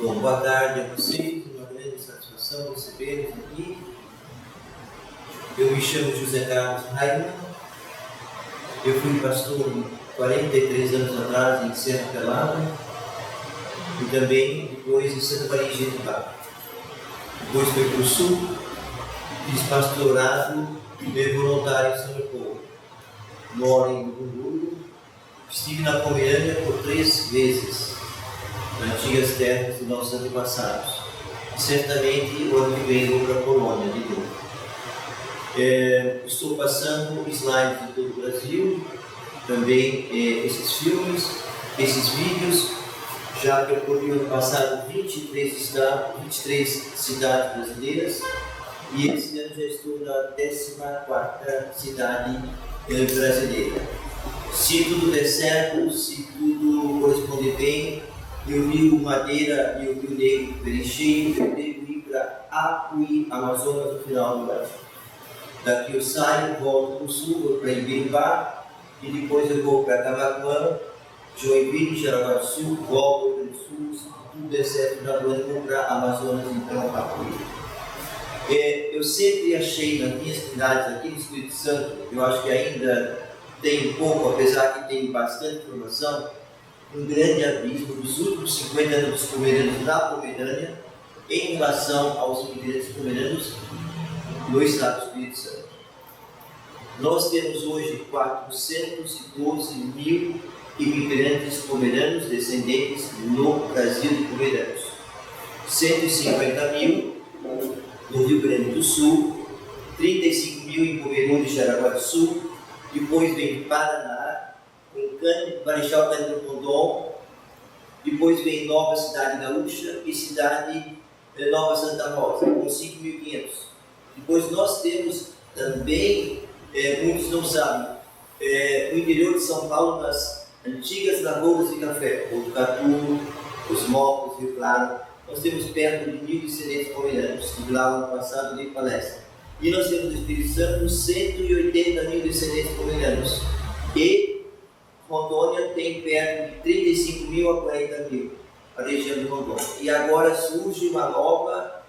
Bom, boa tarde a vocês, uma grande satisfação recebê-los aqui. Eu me chamo José Carlos Raimann, eu fui pastor 43 anos atrás em Serra Pelada e também depois em Santa Maria de Jetibá. Depois fui para o Sul, fiz pastorado voluntário em São Leopoldo. Moro em Bururu, estive na Pomerânia por 3 vezes. Antigas terras dos nossos antepassados. Certamente o ano que vem vou para a Polônia de novo. Estou passando slides de todo o Brasil, também esses filmes, esses vídeos. Já percorri ano passado 23 cidades brasileiras e esse ano já estou na 14ª cidade brasileira. Se tudo der certo, se tudo corresponder bem, e o Rio Madeira e o Rio Negro bem cheio, eu devo ir para Apuí, Amazonas, no final do ano. Daqui eu saio, volto para o sul, vou para Ibirimbá, e depois eu vou para Camaquã, Joinville, Jaraguá do Sul, volto para o sul, se tudo der certo na ano, vou para Amazonas, então Apuí. Eu sempre achei nas minhas cidades aqui no Espírito Santo, eu acho que ainda tem um pouco, apesar que tem bastante informação, um grande abismo dos últimos 50 anos dos pomeranos na Pomerânia em relação aos imigrantes pomeranos no estado do Espírito Santo. Nós temos hoje 412 mil imigrantes pomeranos descendentes no Brasil de pomeranos. 150 mil no Rio Grande do Sul, 35 mil em Pomerode e Jaraguá do Sul, depois vem Paraná, Marechal Cândido Rondon, depois vem Nova Cidade Gaúcha e Cidade Nova Santa Rosa, com 5.500. Depois nós temos também, muitos não sabem, o interior de São Paulo, nas antigas lavouras de café, Botucatu, Os Mocos, Rio Claro. Nós temos perto de 1.000 descendentes pomeranos, estive lá no ano passado, dei palestra. E nós temos no Espírito Santo 180 mil descendentes pomeranos. E Rondônia tem perto de 35 mil a 40 mil, a região de Rondônia. E agora surge uma nova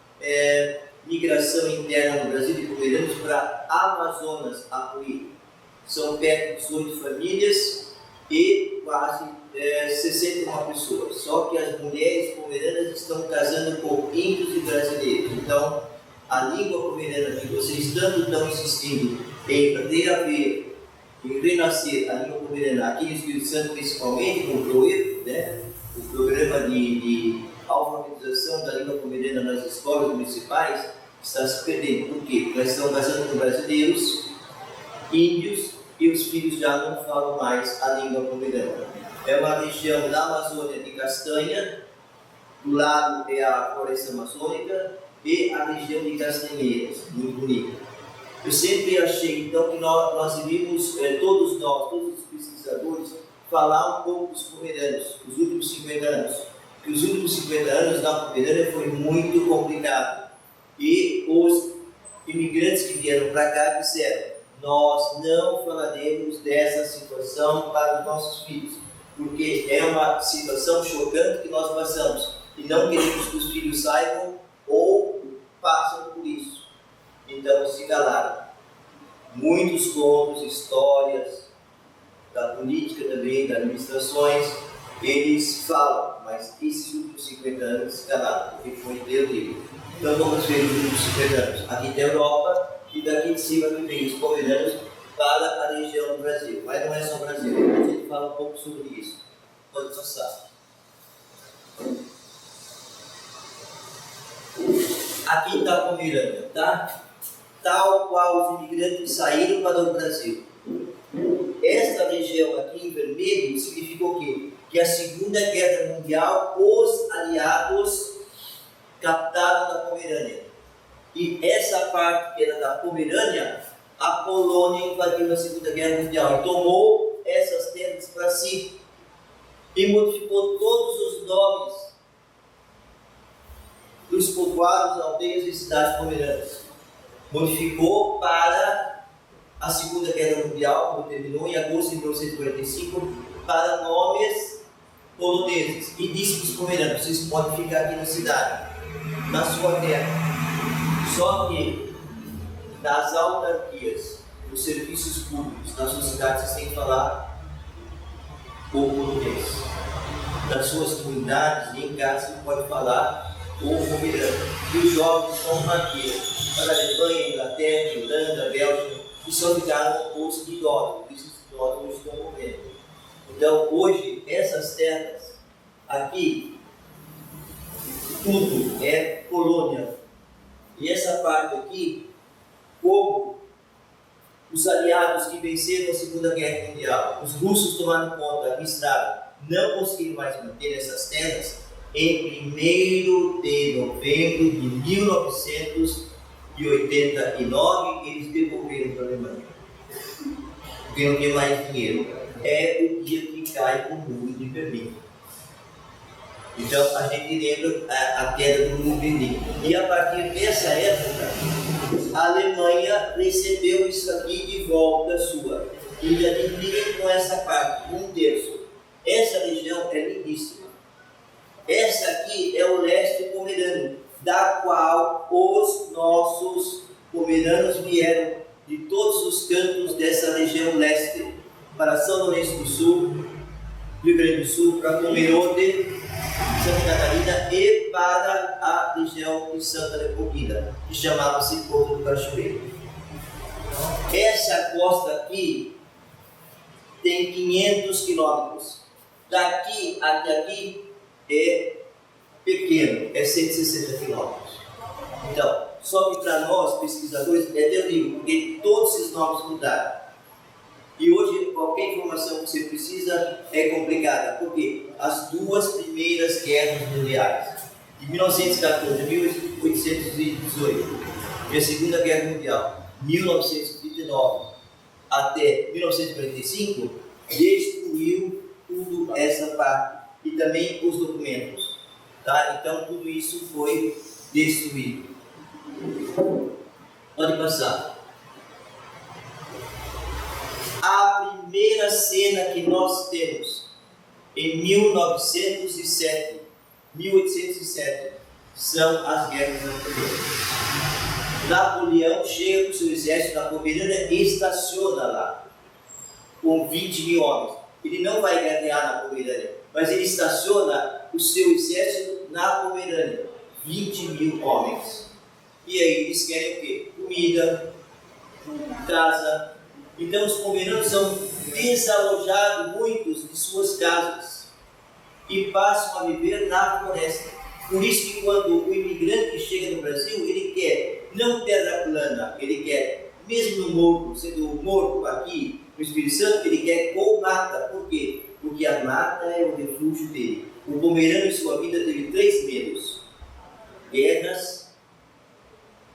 migração interna no Brasil de pomeranos para Amazonas, Apuí. São perto de 18 famílias e quase 61 pessoas. Só que as mulheres pomeranas estão casando com índios e brasileiros. Então, a língua pomerana que vocês tanto estão insistindo em reaver, em renascer a língua pomerana aqui no Espírito Santo, principalmente com o PROEP, né? O programa de alfabetização da língua pomerana nas escolas municipais, está se perdendo. Por quê? Porque elas estão casando com brasileiros, índios, e os filhos já não falam mais a língua pomerana. É uma região da Amazônia de castanha, do lado é a floresta amazônica e a região de castanheiras, muito bonita. Eu sempre achei, então, que nós devíamos, todos os pesquisadores, falar um pouco dos pomeranos, os últimos 50 anos. Porque os últimos 50 anos da Pomerânia foi muito complicado. E os imigrantes que vieram para cá disseram: nós não falaremos dessa situação para os nossos filhos, porque é uma situação chocante que nós passamos e não queremos que os filhos saibam ou passem por isso. Então se calaram. Muitos contos, histórias da política também, das administrações, eles falam, mas esses últimos 50 anos se calaram, porque foi terrível. Então vamos ver os últimos 50 anos aqui da Europa e daqui de cima que vem os pomeranos para a região do Brasil. Mas não é só o Brasil, a gente fala um pouco sobre isso. Pode passar. Aqui está a Pomerânia, tá? Tal qual os imigrantes saíram para o Brasil. Esta região aqui em vermelho significa o quê? Que a Segunda Guerra Mundial, os aliados captaram da Pomerânia. E essa parte que era da Pomerânia, a Polônia invadiu na Segunda Guerra Mundial e tomou essas terras para si. E modificou todos os nomes dos povoados, aldeias e cidades pomeranas. Modificou para a Segunda Guerra Mundial, quando terminou em agosto de 1945, para nomes poloneses e disse para os pomeranos: vocês podem ficar aqui na cidade, na sua terra. Só que nas autarquias, nos serviços públicos, na sociedade, vocês têm que falar o polonês. Nas suas comunidades e em casa, você pode falar o pomerano. E os jovens estão aqui, para a Alemanha, Inglaterra, Irlanda, Bélgica, e só ficaram os idosos. Esses idosos hoje estão morrendo. Então, hoje, essas terras aqui, tudo é Polônia. E essa parte aqui, como os aliados que venceram a Segunda Guerra Mundial, os russos tomaram conta, administraram, não conseguiram mais manter essas terras, em 1º de novembro de 1989, eles devolveram para a Alemanha. Porque não tinha mais dinheiro. É o dia que cai o muro de Berlim. Então a gente lembra a queda do muro de Berlim. E a partir dessa época, a Alemanha recebeu isso aqui de volta sua. E adquiriram com essa parte, 1/3. Essa região é lindíssima. Essa aqui é o leste pomerano, da qual os nossos pomeranos vieram de todos os cantos dessa região leste, para São Lourenço do Sul, Rio Grande do Sul, para Pomerode, Santa Catarina e para a região de Santa Leopoldina, que chamava-se Porto do Cachoeiro. Essa costa aqui tem 500 quilômetros. Daqui até aqui é pequeno, é 160 quilômetros. Então, só que para nós, pesquisadores, é terrível, porque todos esses nomes mudaram. E hoje, qualquer informação que você precisa é complicada, porque as duas primeiras guerras mundiais, de 1914 a 1818, e a Segunda Guerra Mundial, 1929 até 1945, destruiu tudo essa parte, e também os documentos. Tá? Então, tudo isso foi destruído. Pode passar. A primeira cena que nós temos em 1807, são as guerras napoleônicas. Napoleão chega com seu exército na Pomerânia e estaciona lá, com 20 mil homens. Ele não vai guerrear na Pomerânia, mas ele estaciona o seu exército na Pomerânia, 20 mil homens. E aí eles querem o quê? Comida, casa. Então os pomeranos são desalojados, muitos de suas casas, e passam a viver na floresta. Por isso que quando o imigrante chega no Brasil, ele quer não terra plana, ele quer, mesmo no morro, sendo morto aqui no Espírito Santo, ele quer com mata. Por quê? Porque a mata é o refúgio dele. O pomerano em sua vida teve 3 medos: guerras,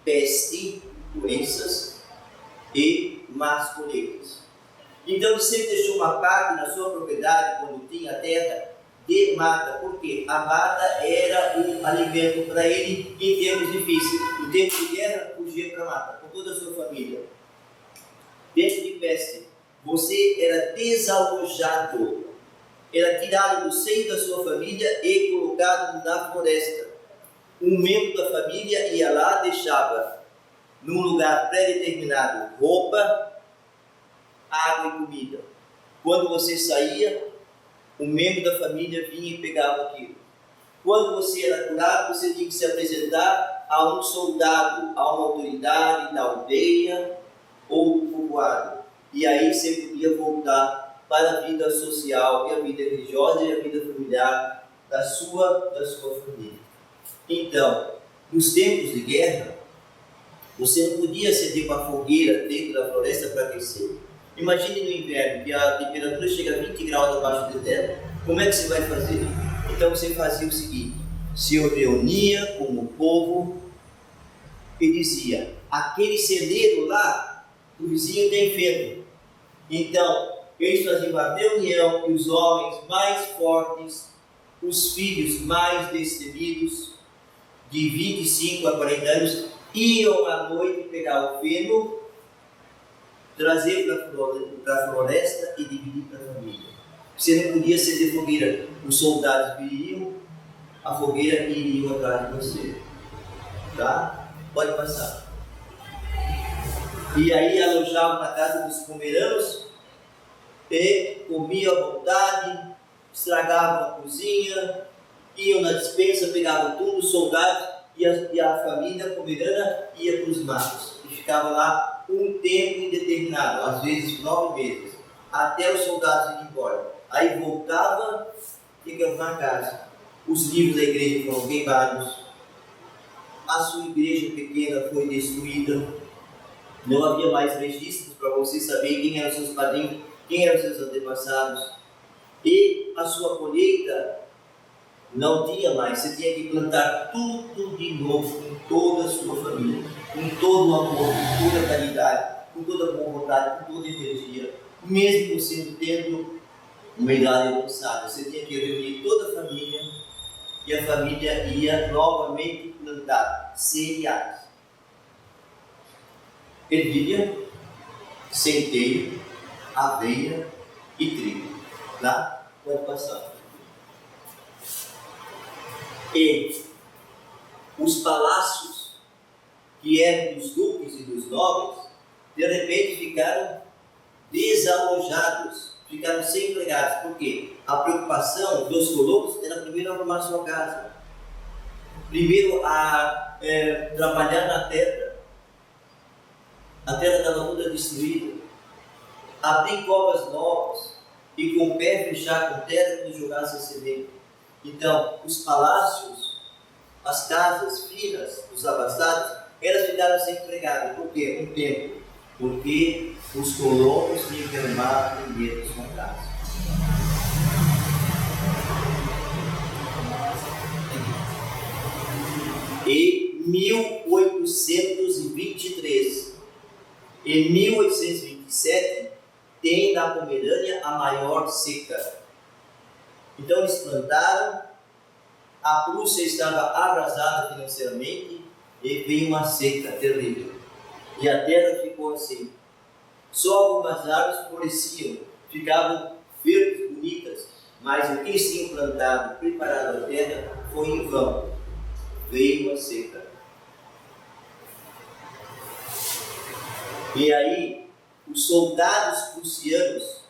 peste, doenças e más colheitas. Então ele sempre deixou uma parte na sua propriedade, quando tinha terra, de mata, porque a mata era o alimento para ele em tempos difíceis. No tempo de guerra, fugia para a mata, com toda a sua família. Tempo de peste, você era desalojado, era tirado do seio da sua família e colocado na floresta. Um membro da família ia lá, deixava num lugar pré-determinado roupa, água e comida. Quando você saía, um membro da família vinha e pegava aquilo. Quando você era curado, você tinha que se apresentar a um soldado, a uma autoridade da aldeia ou do povoado. E aí você podia voltar para a vida social e a vida religiosa e a vida familiar da sua família. Então, nos tempos de guerra, você não podia acender uma fogueira dentro da floresta para aquecer. Imagine no inverno, que a temperatura chega a 20 graus abaixo do zero. Como é que você vai fazer? Então você fazia o seguinte: se reunia com o povo e dizia: aquele celeiro lá, o vizinho tem feno. Então, eles faziam uma reunião e os homens mais fortes, os filhos mais destemidos, de 25 a 40 anos, iam à noite pegar o feno, trazer para a floresta e dividir para a família. Você não podia acender fogueira. Os soldados viriam, a fogueira e iriam atrás de você. Tá? Pode passar. E aí alojavam na casa dos pomeranos e comiam à vontade, estragavam a cozinha, iam na despensa, pegavam tudo, os soldados e a família pomerana ia para os matos. E ficava lá um tempo indeterminado, às vezes 9 meses, até os soldados irem embora. Aí voltava, ficava na casa. Os livros da igreja foram queimados, a sua igreja pequena foi destruída, não havia mais registros para você saber quem eram seus padrinhos, quem eram seus antepassados, e a sua colheita não tinha mais. Você tinha que plantar tudo de novo, com toda a sua família, com todo o amor, com toda a caridade, com toda a boa vontade, com toda a energia, mesmo você tendo uma idade avançada. Você tinha que reunir toda a família e a família ia novamente plantar cereais: ervilha, centeio, aveia e trigo. Tá? Pode passar. E os palácios que eram dos duques e dos nobres, de repente ficaram desalojados, ficaram sem empregados. Por quê? A preocupação dos colonos era primeiro arrumar sua casa, primeiro a trabalhar na terra. A terra estava toda destruída. Abrir covas novas e com o pé fechar com terra quando jogasse a semente. Então, os palácios, as casas finas dos abastados, elas ficaram sem empregados. Por quê? Um tempo. Porque os colonos tinham que arrumar primeiro sua casa. Em 1823 e 1827, tem na Pomerânia a maior seca. Então eles plantaram, a Prússia estava arrasada financeiramente e veio uma seca terrível. E a terra ficou assim. Só algumas árvores floresciam, ficavam verdes, bonitas, mas o que eles tinham plantado, preparado a terra, foi em vão. Veio a seca. E aí, os soldados prussianos,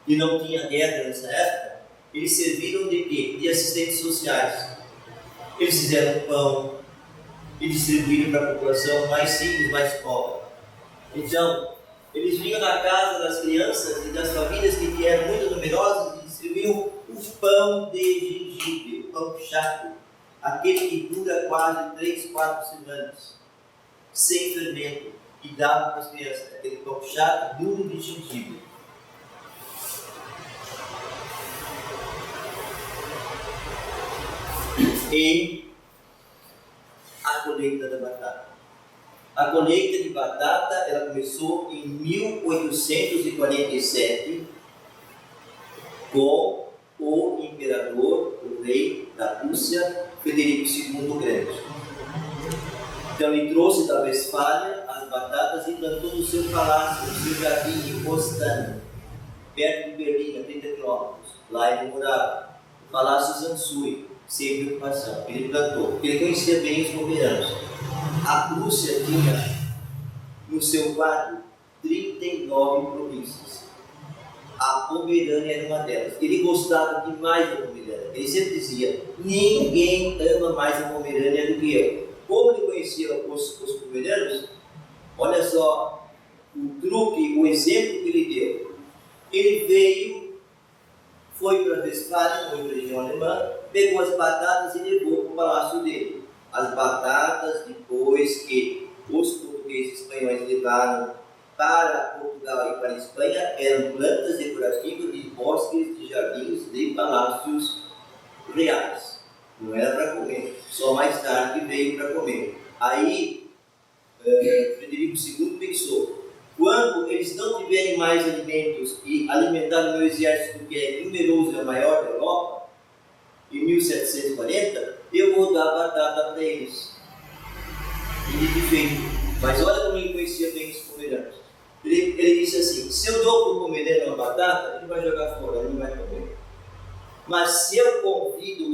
que não tinha guerra nessa época, eles serviram de quê? De assistentes sociais. Eles fizeram pão, e distribuíram para a população mais simples, mais pobre. Então, eles vinham na casa das crianças e das famílias que eram muito numerosas e distribuíam o pão de gengibre, o pão chato, aquele que dura quase 3, 4 semanas, sem fermento, e davam para as crianças, aquele pão chato, duro de gengibre. E a colheita da batata. A colheita de batata ela começou em 1847 com o imperador, o rei da Rússia, Frederico II o Grande. Então ele trouxe da Westfália as batatas e plantou no seu palácio, no seu jardim em Ostânia, perto de Berlim, a 30 quilômetros. Lá ele morava, o Palácio Zansui. Sem preocupação, ele plantou, porque ele conhecia bem os pomeranos. A Prússia tinha no seu quadro 39 províncias. A Pomerânia era uma delas. Ele gostava demais da Pomerânia. Ele sempre dizia: ninguém ama mais a Pomerânia do que eu. Como ele conhecia os pomeranos, olha só o truque, o exemplo que ele deu. Ele veio, foi para a Westfália, foi para a região alemã, pegou as batatas e levou para o palácio dele. As batatas, depois que os portugueses e espanhóis levaram para Portugal e para a Espanha, eram plantas decorativas de bosques, de jardins, de palácios reais. Não era para comer, só mais tarde veio para comer. Aí, Frederico II pensou: quando eles não tiverem mais alimentos e alimentar o meu exército, que é numeroso e é o maior da Europa, em 1740, eu vou dar batata para eles. E de feito. Mas olha como ele conhecia bem os pomeranos. Ele Ele disse assim: se eu dou para o pomerano uma batata, ele vai jogar fora, ele não vai comer. Mas se eu convido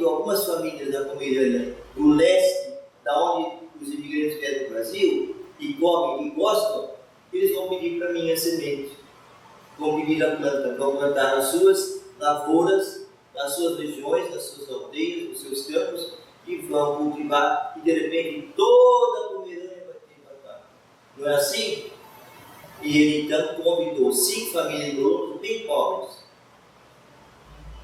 algumas famílias da Pomerânia do leste, da onde os imigrantes vieram do Brasil, e comem e gostam, eles vão pedir para mim a semente. Vão pedir a planta, vão plantar nas suas lavouras, nas suas regiões, nas suas aldeias, nos seus campos, e vão cultivar, e de repente toda a Pomerânia vai ter batata. Não é assim? E ele então convidou 5 famílias de colonos bem pobres.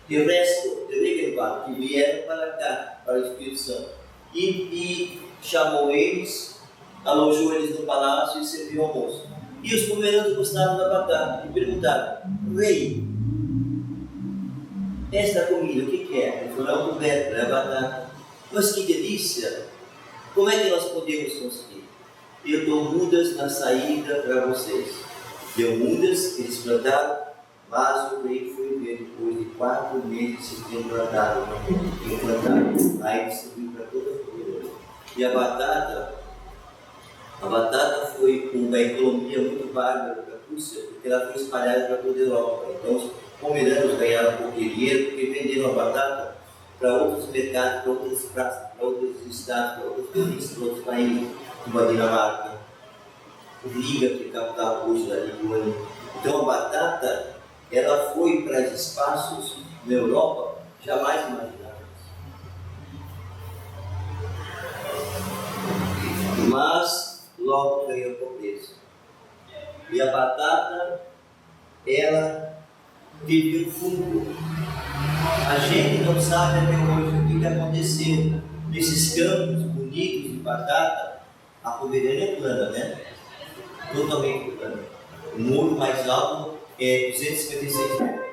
E o resto, que vieram para cá, para o Espírito Santo. E chamou eles, alojou eles no palácio e serviu almoço. E os pomeranos gostaram da batata e perguntaram: rei, esta comida, o que é? Ele falou: é um tubérculo, é a batata. Mas que delícia! Como é que nós podemos conseguir? Eu dou mudas na saída para vocês. Deu mudas, eles plantaram, mas o rei foi ver depois de 4 meses de ter plantado. Aí distribuiu para toda a família. E a batata foi uma economia muito bárbara para a Rússia, porque ela foi espalhada para toda a Europa. Então os pomeranos ganharam pouco dinheiro porque venderam a batata para outros mercados, para outras praças, para outros estados, para outras províncias, para outros países, como a Dinamarca, Riga, que é a capital hoje da Lituânia. Então a batata, ela foi para espaços na Europa jamais imaginados. Mas logo ganhou pobreza. E a batata, ela teve um fungo. A gente não sabe até hoje o que aconteceu nesses campos bonitos de batata. A Pomerânia é plana, né? Totalmente plana. O muro mais alto é 256 metros.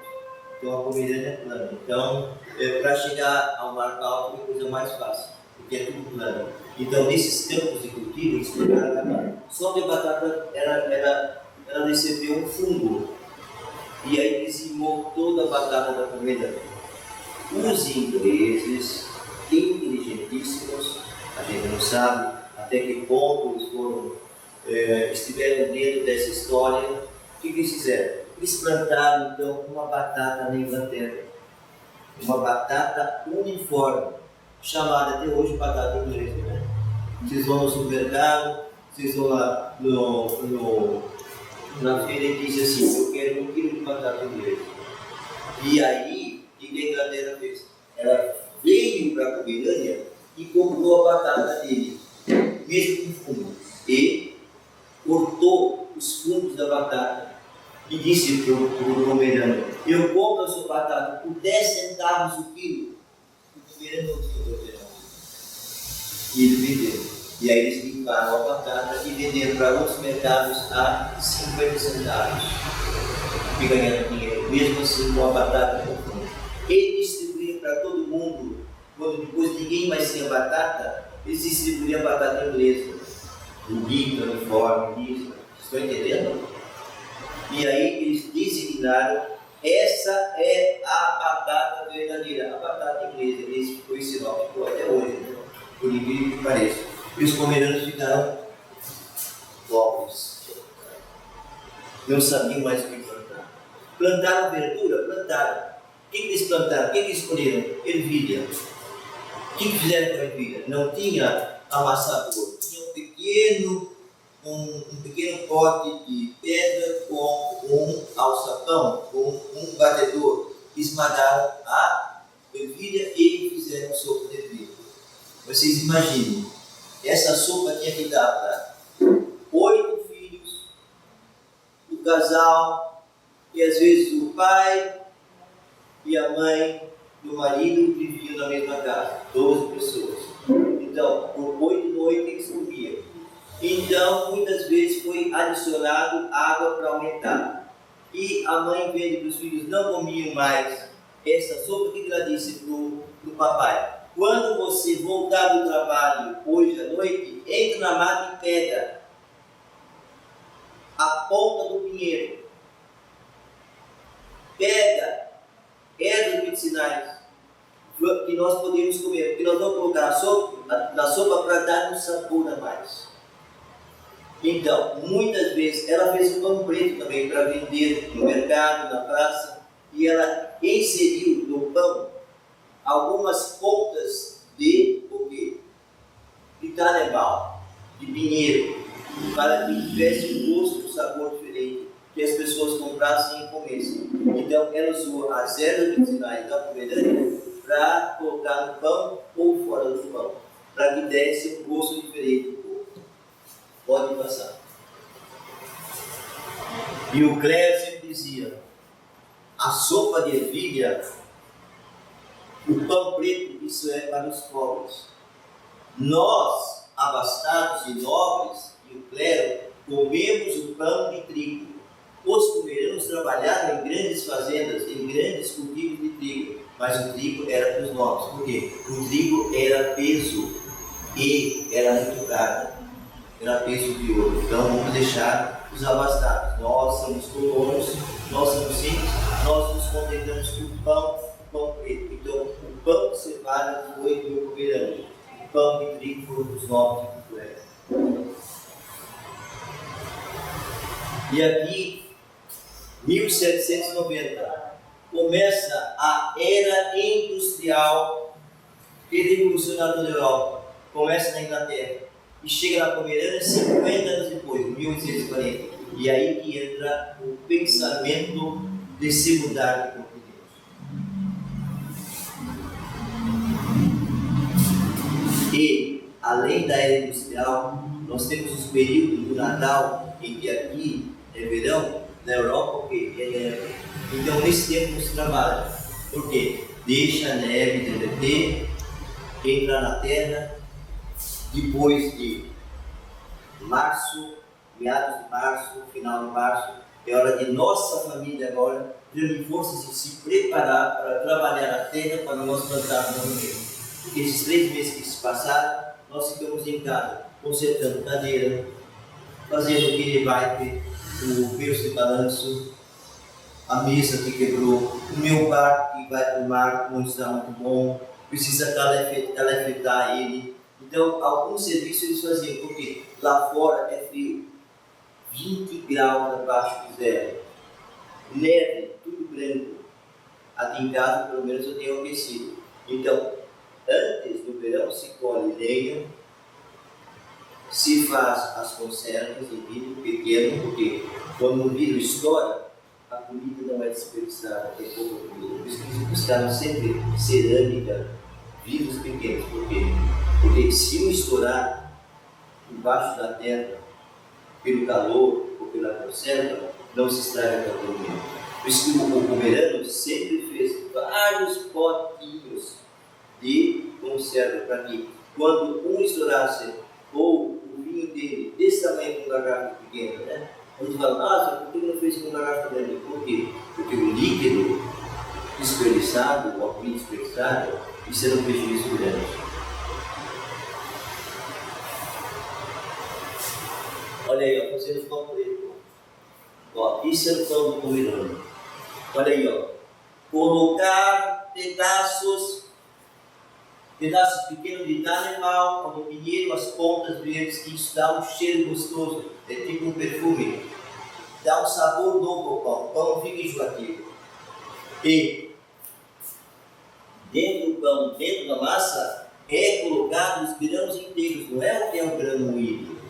Então a Pomerânia é plana. Então, para chegar ao mar alto é a coisa mais fácil, porque é tudo plano. Então, nesses campos de cultivo, eles pegaram a batata. Só que a batata, ela recebeu um fungo. E aí dizimou toda a batata da Pomerânia. Os ingleses, inteligentíssimos, a gente não sabe até que ponto eles estiveram dentro dessa história. O que eles fizeram? Eles plantaram então uma batata na Inglaterra, uma batata uniforme, chamada até hoje batata inglesa. Né? Vocês vão no supermercado, vocês vão lá na feira e dizem assim: eu quero 1 quilo de batata inglesa. E aí, o que a Inglaterra fez? Ela veio para a Pomerânia e comprou a batata dele, mesmo com fungo, e cortou os fungos da batata e disse para o pomerano: eu compro a sua batata por 10 centavos o quilo. O pomerano não tinha poder. E ele vendeu. E aí eles limparam a batata e venderam para outros mercados a 50 centavos. E ganharam dinheiro, mesmo assim com a batata com fungo. Ele distribuía para todo mundo. Quando depois ninguém mais tinha batata, eles distribuíam a batata inglesa. Bonita, uniforme, lisa. Estão entendendo? E aí eles designaram: essa é a batata verdadeira, a batata inglesa. Esse ficou esse nome, ficou até hoje, né? Por incrível que pareça. E os pomeranos ficaram pobres. Não sabiam mais o que plantar. Plantaram verdura? Plantaram. O que eles plantaram? O que eles escolheram? Ervilha. O que fizeram com a ervilha? Não tinha amassador. Tinha um pequeno pote de pedra com um alçapão, com um batedor. Esmagaram a ervilha e fizeram sopa de ervilha. Vocês imaginem, essa sopa tinha que dar para 8 filhos, o casal, e às vezes o pai e a mãe do marido viviam na mesma casa, 12 pessoas. Então, por 8 noites eles comiam. Então, muitas vezes foi adicionado água para aumentar. E a mãe, vendo que os filhos não comiam mais essa sopa, o que ela disse para o papai? Quando você voltar do trabalho hoje à noite, entre na mata e pega a ponta do pinheiro. Pega ervas medicinais que nós podemos comer, porque nós vamos colocar na sopa para dar um sabor a mais. Então, muitas vezes, ela fez o pão preto também para vender no mercado, na praça, e ela inseriu no pão algumas pontas de o quê? De canebal, de pinheiro, para que tivesse um gosto, um sabor diferente, que as pessoas comprassem e comessem. Então, ela usou as ervas medicinais da pomerânia para colocar no pão ou fora do pão, para que desse um gosto diferente. Pode passar. E o Cléo sempre dizia: a sopa de ervilha, o pão preto, isso é para os pobres. Nós, abastados e nobres, e o clero, comemos o pão de trigo. Os pomeranos trabalharam em grandes fazendas, em grandes cultivos de trigo, mas o trigo era para os nobres. Por quê? O trigo era peso e era muito caro. Era peso de ouro. Então vamos deixar os abastados. Nós somos colonos, nós somos simples, nós nos contentamos com o pão preto. Então o pão de cevada foi do pomerano, o pão de trigo foi dos nobres do clero. E aqui, 1790, começa a era industrial e revolucionária da Europa. Começa na Inglaterra e chega na Pomerânia 50 anos depois, 1840. E aí que entra o pensamento de se mudar de continente. E, além da era industrial, nós temos os períodos do Natal, em que aqui é verão, na Europa o quê? É neve. Então, nesse tempo não se trabalha. Por quê? Deixa a neve derreter, entra na terra. Depois de março, meados de março, final de março, é hora de nossa família agora ter forças de se preparar para trabalhar a terra para nós plantarmos novamente. Porque esses 3 meses que se passaram, nós ficamos em casa, consertando cadeira, fazendo o guiribaipe, o berço de balanço, a mesa que quebrou, o meu barco que vai para o mar não está muito bom, precisa calefetar ele. Então, alguns serviços eles faziam, porque lá fora é frio, 20 graus abaixo de zero, neve, tudo branco. Aqui em casa, pelo menos, eu tenho aquecido. Então, antes do verão, se colhe lenha, se faz as conservas em vidro pequeno, porque quando o vidro estoura, a comida não é desperdiçada, é pouca comida. Por isso que eles buscaram sempre cerâmica, vidros pequenos. Por quê? Porque se um estourar embaixo da terra, pelo calor ou pela conserva, não se estraga a comida. Por isso que o pomerano sempre fez vários potinhos de conserva para que, quando um estourasse, ou o vinho dele, desse tamanho com um garrafa pequeno, né? A gente fala: nossa, por que não fez com um garrafa grande? Por quê? Porque o líquido desperdiçado, o álcool desperdiçado, isso era um prejuízo grande. Olha aí, ó, fazendo pão preto. Ó, isso é o pão do pomerano. Olha aí, ó. Colocar pedaços pequenos de animal, como pinheiro, as pontas verdes, que isso dá um cheiro gostoso. É tipo um perfume. Dá um sabor novo ao pão. O pão fica enjoativo. E dentro do pão, dentro da massa, é colocado os grãos inteiros. Não é o que é o grão moído.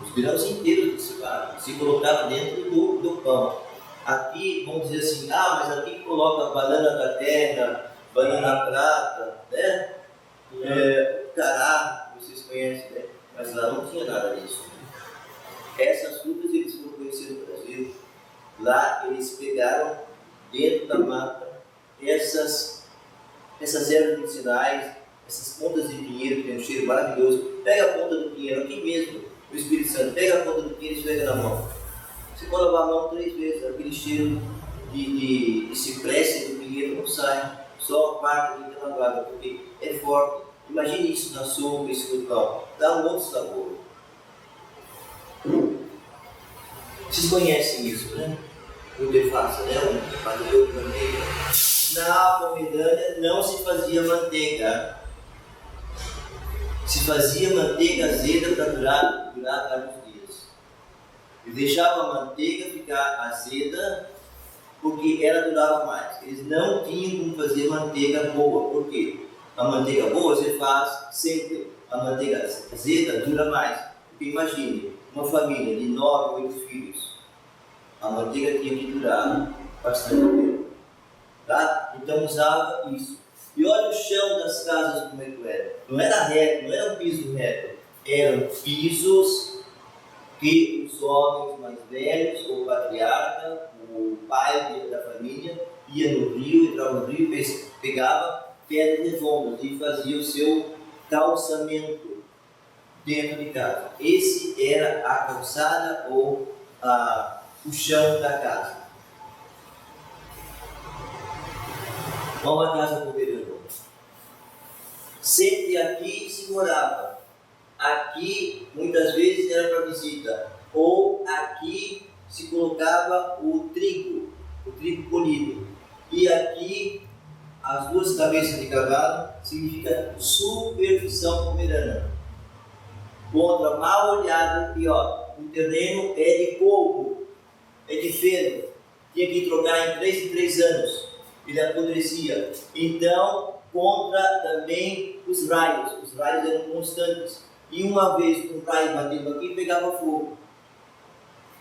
Os grãos inteiros se colocava dentro do pão. Aqui, vamos dizer assim: ah, mas aqui coloca banana da terra, banana prata, né? Cará, vocês conhecem, né? Mas lá não tinha nada disso. Essas frutas eles foram conhecer no Brasil. Lá eles pegaram dentro da mata essas ervas medicinais, essas pontas de pinheiro que tem um cheiro maravilhoso. Pega a ponta do pinheiro aqui mesmo. O Espírito Santo pega a ponta do pinheiro e esfrega na mão. Você pode lavar a mão 3 vezes, aquele cheiro de cipreste do pinheiro não sai, só a parte que está lavada, porque é forte. Imagine isso na sopa, isso no pão, dá um outro sabor. Vocês conhecem isso, né? Muito fácil, né? Um batedor de manteiga. Na Pomerânia não se fazia manteiga. Se fazia manteiga azeda para durar vários dias. E deixava a manteiga ficar azeda, porque ela durava mais. Eles não tinham como fazer manteiga boa. Por quê? A manteiga boa você faz sempre. A manteiga azeda dura mais. Porque imagine, uma família de 9, 8 filhos. A manteiga tinha que durar bastante tempo. Tá? Então usava isso. E olha o chão das casas como é que era. Não era reto, não era um piso reto. Eram pisos que os homens mais velhos, ou o patriarca, o pai da família, ia no rio, entrava no rio, pegava pedras redondas e fazia o seu calçamento dentro de casa. Esse era a calçada ou o chão da casa. Uma casa poderosa. Sempre aqui se morava. Aqui muitas vezes era para visita. Ou aqui se colocava o trigo colhido. E aqui as duas cabeças de cavalo significa superstição pomerana. Contra mal olhado, e ó, o terreno é de polvo, é de feno. Tinha que trocar em 3 em 3 anos. Ele apodrecia. Então, contra também os raios eram constantes. E uma vez um raio batendo aqui, pegava fogo.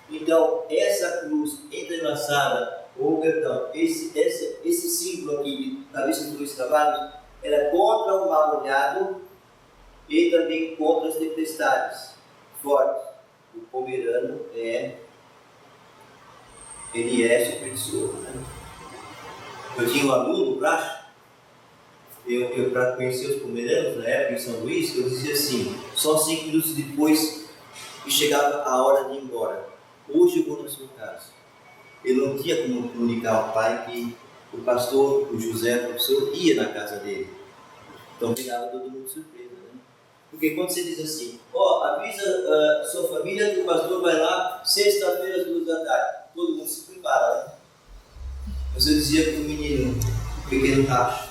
Então, essa cruz entrelaçada, ou perdão, esse símbolo aqui de cabeça de 2 cavalos, era contra o mal olhado e também contra as tempestades fortes. O pomerano ele é supersticioso, né? Eu tinha um aluno, o Bracho, eu para conhecer os pomeranos na época em São Luís, eu dizia assim, só 5 minutos depois que chegava a hora de ir embora. Hoje eu vou na sua casa. Ele não tinha como comunicar ao pai que o pastor, o José, o professor, ia na casa dele. Então pegava todo mundo de surpresa, né? Porque quando você diz assim, avisa sua família que o pastor vai lá sexta-feira às 2 da tarde, todo mundo se prepara, né? Mas eu dizia para o menino, pequeno Tacho,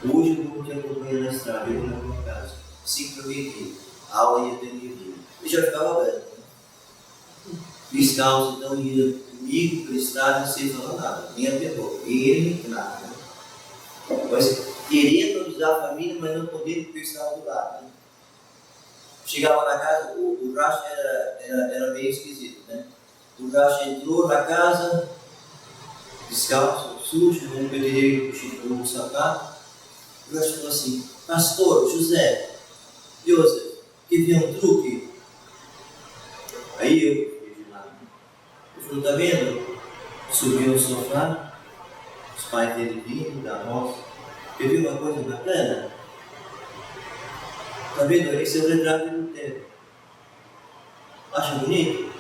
hoje eu vou te acompanhar na estrada, eu vou na tua casa, 5 para meio-dia, a aula ia ter meio-dia. Eu já ficava velho, né? Descalço, então ia comigo para a estrada sem falar nada, nem apertou, ele nada. Né? Mas querendo avisar a família, mas não podendo porque eu estava do lado. Né? Chegava na casa, o Racha era meio esquisito, né? O Racha entrou na casa, descalço, sujo, no pé direito, puxando o sapato. O Racha falou assim, pastor, José, José, que viu um truque? Aí eu fiquei de lado. Ele falou, tá vendo? Subiu no sofá, os pais dele vindo da roça. Eu vi uma coisa bacana. Tá vendo? Esse é o retrato do tempo. Acha bonito?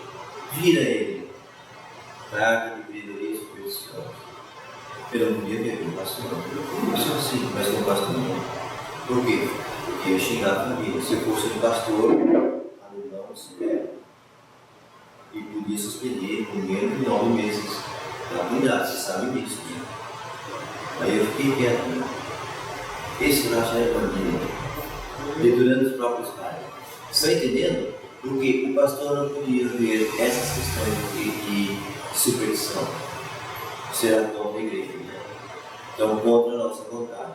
Vira ele. Carga de brilharia supersticiosa. Eu não podia ver o pastor. Eu sou assim, mas não pastor não. Por quê? Porque eu xingava a família. Se eu fosse um pastor, aluno se pega. E podia suspender por menos de 9 meses. Então, cuidado, você sabe disso. Né? Aí eu fiquei quieto. Né? Esse Racha é bandido. Dedurando os próprios pais. Estão entendendo? Porque o pastor não podia ver essas questões de superstição. Será contra a igreja, né? Então, contra a nossa vontade.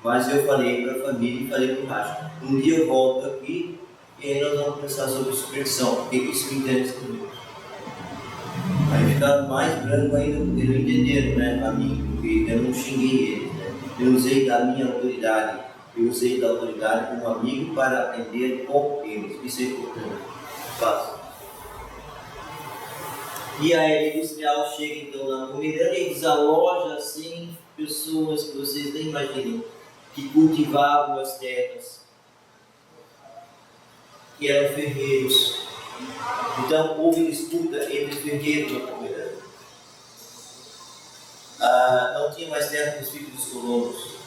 Mas eu falei para a família e falei para o Racha, um dia eu volto aqui e aí nós vamos conversar sobre superstição, porque isso me interessa muito. Aí ficaram mais branco ainda porque não entenderam, né, a mim, porque eu não xinguei eles, né? Eu usei da minha autoridade. Eu usei da autoridade como amigo para aprender com eles. Isso é importante. Fácil. E a era industrial chega então na Pomerânia e desaloja assim pessoas que vocês nem imaginam, que cultivavam as terras, que eram ferreiros. Então houve disputa entre os ferreiros na Pomerânia. Não tinha mais terra para os filhos dos colonos.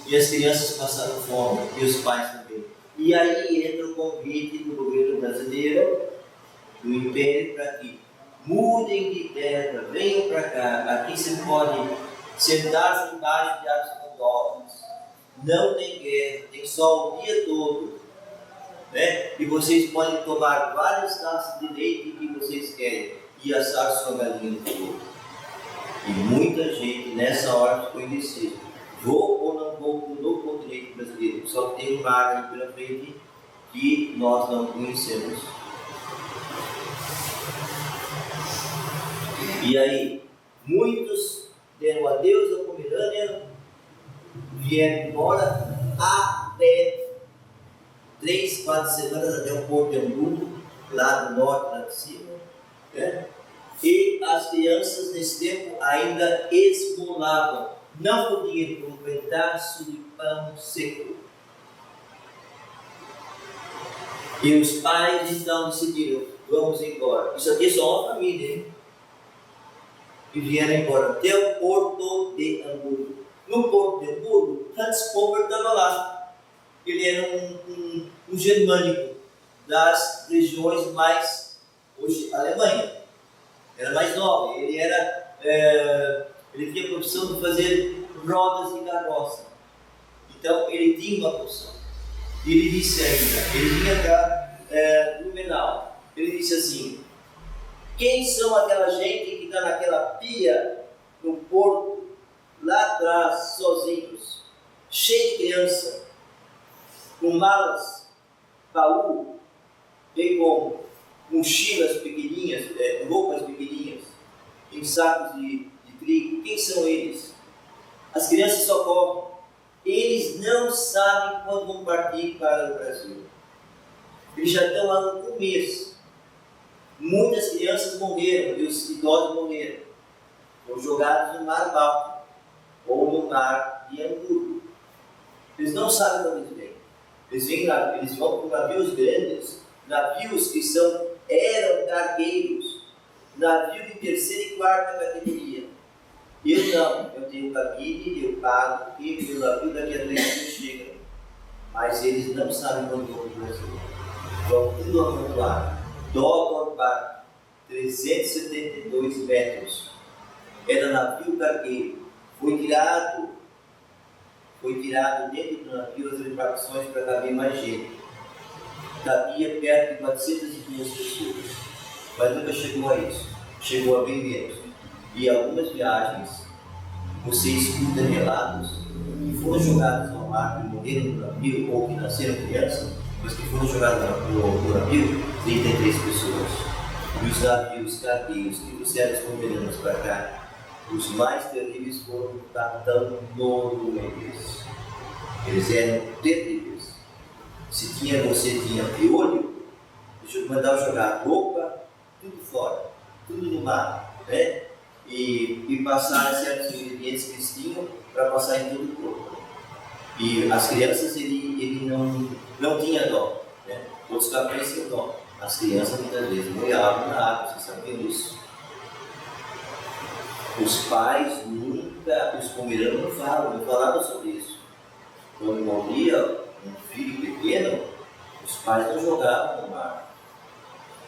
E as crianças passaram fome, e os pais também. E aí entra o convite do governo brasileiro, do Império, para que mudem de terra, venham para cá. Aqui você pode sentar-se embaixo de árvores frondosas. Não tem guerra, tem sol o dia todo. né? E vocês podem tomar várias taças de leite que vocês querem e assar sua galinha no fogo. E muita gente nessa hora ficou indeciso. Vou ou não vou para o novo continente brasileiro? Só que tem uma área pela frente que nós não conhecemos. E aí, muitos deram adeus à Pomerânia, vieram embora até 3, 4 semanas até o Porto de Hamburgo, lá do norte, lá de cima, né? E as crianças nesse tempo ainda esmolavam, não podiam comer um pedaço de pão seco. E os pais então decidiram, vamos embora. Isso aqui é só uma família, hein? E vieram embora até o Porto de Hamburgo. No Porto de Hamburgo, Hans Popper estava lá. Ele era um germânico das regiões mais, hoje, Alemanha. Era mais nova. Ele tinha a profissão de fazer rodas de carroça. Então, ele tinha uma profissão. Ele disse ainda, ele vinha cá, Blumenau. Ele disse assim: quem são aquela gente que está naquela pia no porto, lá atrás, sozinhos, cheio de criança, com malas, baú, e com mochilas pequenininhas, roupas pequenininhas, em sacos de trigo? Quem são eles? As crianças só comem. Eles não sabem quando vão partir para o Brasil. Eles já estão lá no começo. Muitas crianças morreram e os idosos morreram. Foram jogados no mar Báltico ou no mar de Hamburgo. Eles não sabem de onde eles vêm. Eles vão para navios grandes, navios que eram cargueiros, navio de terceira e quarta categoria. Eu não, eu tenho cabine, eu pago, e meu navio daqui a 3 anos chega. Mas eles não sabem quando vão para o Brasil. Vão tudo amontoado. Dogor Park, 372 metros. Era navio cargueiro. Foi tirado dentro do navio as embarcações para caber mais gente. Cabia perto de 402 pessoas. Mas nunca chegou a isso. Chegou a bem menos. E algumas viagens, você escuta relatos que foram jogados ao mar e morreram no navio, ou que nasceram crianças, mas que foram jogados no navio, 33 pessoas. E os navios cargueiros que trouxeram os pomerâneos para cá, os mais terríveis foram o capitão norueguês. Eles eram terríveis. Se você tinha piolho, mandava jogar roupa, tudo fora, tudo no mar, né? E passar certos ingredientes que eles tinham para passar em todo o corpo. E as crianças, ele não tinha dó, né? Outros cães tinham dó. As crianças muitas vezes molhavam na água, vocês sabiam disso. Os pais nunca, os pomeranos não falavam sobre isso. Quando morria um filho pequeno, os pais não jogavam no mar.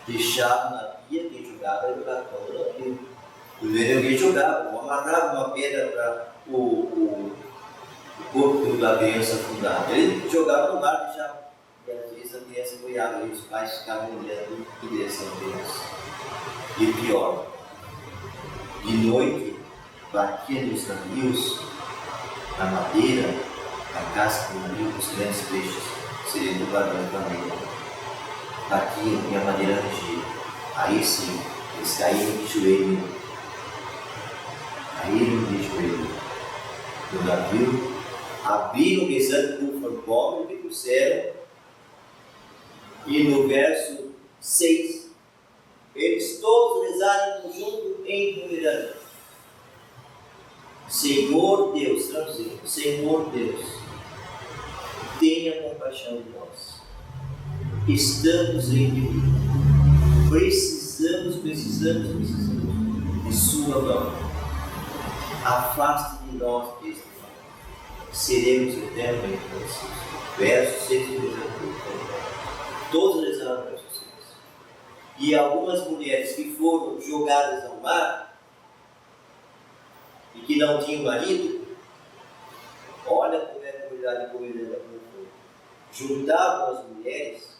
Deixavam na pia, quem jogava era o latão do navio. Alguém jogava, amarrava uma pedra para o corpo da criança afundar. Ele jogava no mar, deixava. E às vezes a criança boiava e os pais ficavam olhando em direção à criança. E o pior, de noite, batia nos navios, na madeira, na casca do navio, os grandes peixes, seriam do barulho da madeira. Batiam e a madeira rangia. Aí sim, eles caíram de joelho. Caíram de joelho no navio, abriram rezando por fantasma que trouxeram, e no verso 6, eles todos rezaram em conjunto em Pomerânia. Senhor Deus, traduzindo, Senhor Deus, tenha compaixão de nós. Estamos em perigo. Precisamos de sua mão. Afaste de nós este mal. Seremos eternamente vencidos. Verso 6 e 8. Todos rezaram verso 6. E algumas mulheres que foram jogadas ao mar e que não tinham marido, olha como é a comunidade pomerana. Juntavam as mulheres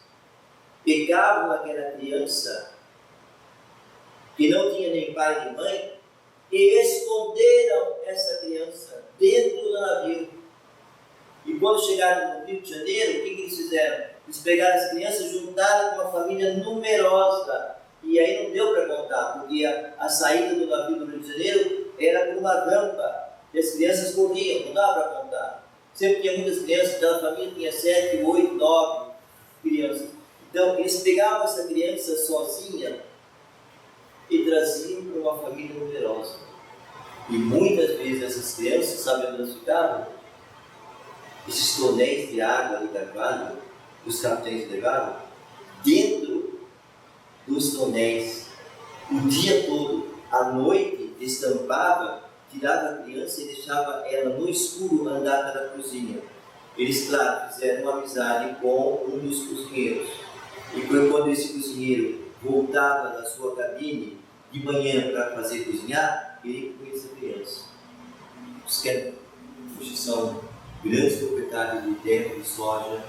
pegavam aquela criança que não tinha nem pai nem mãe e esconderam essa criança dentro do navio. E quando chegaram no Rio de Janeiro, o que eles fizeram? Eles pegaram as crianças, juntaram com uma família numerosa. E aí não deu para contar, porque a saída do navio do Rio de Janeiro era por uma rampa. E as crianças corriam, não dava para contar. Sempre tinha muitas crianças, cada família tinha 7, 8, 9 crianças. Então eles pegavam essa criança sozinha e traziam para uma família numerosa. E muitas vezes essas crianças, sabe onde elas ficavam? Esses tonéis de água de carvalho, que os capitães levavam, dentro dos tonéis, o dia todo. À noite, destampava, tirava a criança e deixava ela no escuro andar pela cozinha. Eles, claro, fizeram uma amizade com um dos cozinheiros. E quando esse cozinheiro voltava da sua cabine de manhã para fazer cozinhar, ele conhecia a criança. Os que são grandes proprietários de terra e soja,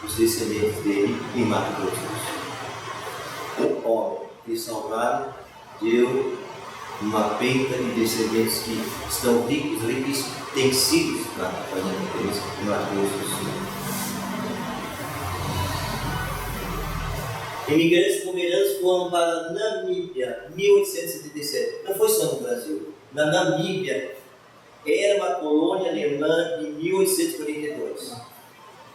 os descendentes dele em Mato Grosso do Sul. O homem que salvaram deu uma penca de descendentes que estão ricos, riquíssimos, tecidos na fazenda deles em Mato Grosso do Sul. Imigrantes pomeranos foram para a Namíbia, 1877. Não foi só no Brasil. Na Namíbia, era uma colônia alemã em 1842.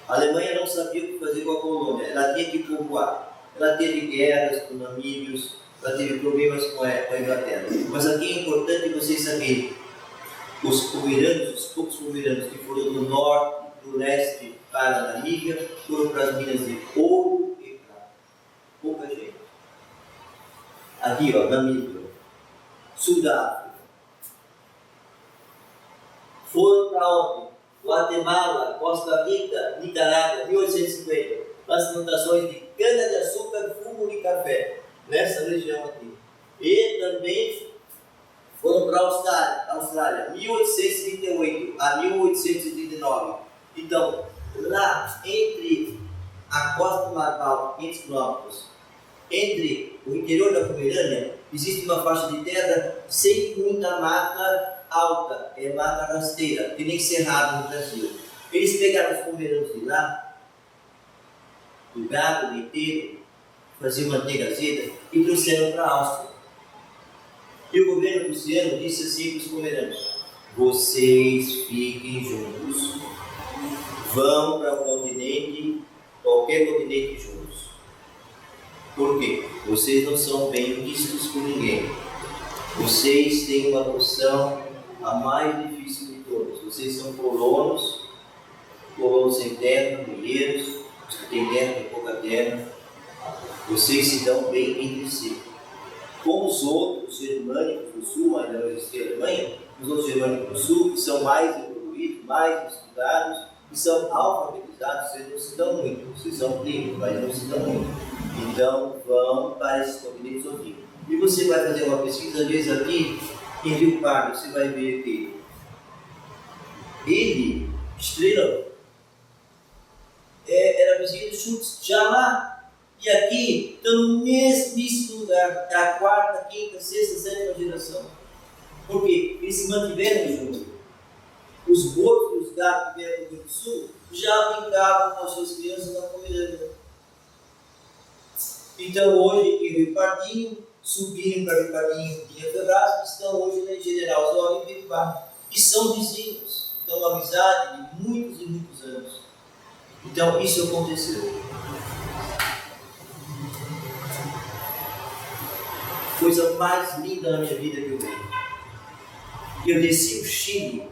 A Alemanha não sabia o que fazer com a colônia, ela tinha que povoar. Ela teve guerras com namíbios, ela teve problemas com a Inglaterra. Mas aqui é importante vocês saberem, os pomeranos, os poucos pomeranos que foram do norte, do leste para a Namíbia, foram para as minas de ouro e prata. Pouca gente. Aqui, ó, Namíbia, Sul da África. Foram para onde? Guatemala, Costa Rica, Nicarágua, 1850. As plantações de cana-de-açúcar, fumo e café, nessa região aqui. E também foram para a Austrália, 1838 a 1839. Então, lá entre a costa do Mar Báltico, 500 quilômetros, entre o interior da Pomerânia, existe uma faixa de terra sem muita mata alta, é mata rasteira, que nem cerrado no Brasil. Eles pegaram os pomeranos de lá, do gado leiteiro, faziam manteiga azeda e trouxeram para a Áustria. E o governo prussiano disse assim para os pomeranos: vocês fiquem juntos, vão para o continente, qualquer continente juntos. Por quê? Vocês não são bem vistos por ninguém. Vocês têm uma função a mais difícil de todas. Vocês são colonos sem terra, mineiros, os que têm terra, têm pouca terra. Vocês se dão bem entre si. Como os outros germânicos do Sul, ainda não existia a Alemanha, os outros germânicos do Sul, que são mais evoluídos, mais estudados, que são alfabetizados, vocês não se dão muito. Vocês são primos, mas não se dão muito. Então, vão para esses continentes horríveis. E você vai fazer uma pesquisa, às vezes aqui, em Rio Pardo, você vai ver que ele, Estrela, era vizinho do Schultz, já lá e aqui, estão no mesmíssimo lugar, da quarta, quinta, sexta, sétima geração. Por quê? Eles se mantiveram juntos. Os botos e os gatos que vieram do Rio do Sul já brincavam com as suas crianças na Pomerânia. Então hoje em Rio Pardinho, subiram para Rio Pardinho e Rio Ferraz, estão hoje na General Osório e Piripá, e são vizinhos. Então uma amizade de muitos e muitos anos. Então isso aconteceu. Coisa mais linda na minha vida que eu vi. Eu desci o Chile,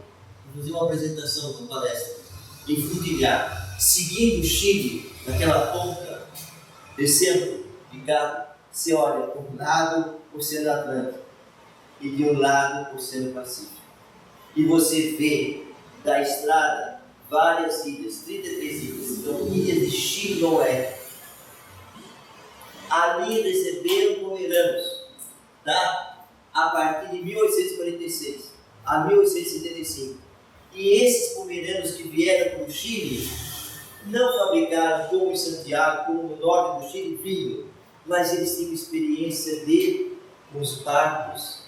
fazer uma apresentação, uma palestra, em Frutilhar, seguindo o Chile, naquela ponta, descendo de carro, você olha um lado o Oceano Atlântico e de um lado o Oceano Pacífico. E você vê da estrada várias ilhas, 33 ilhas, então ilhas de Chiloé. Ali receberam pomeranos, tá? A partir de 1846 a 1875. E esses pomeranos que vieram para o Chile não fabricaram como em Santiago, como no norte do Chile, vinho, mas eles tinham experiência de, com os barcos,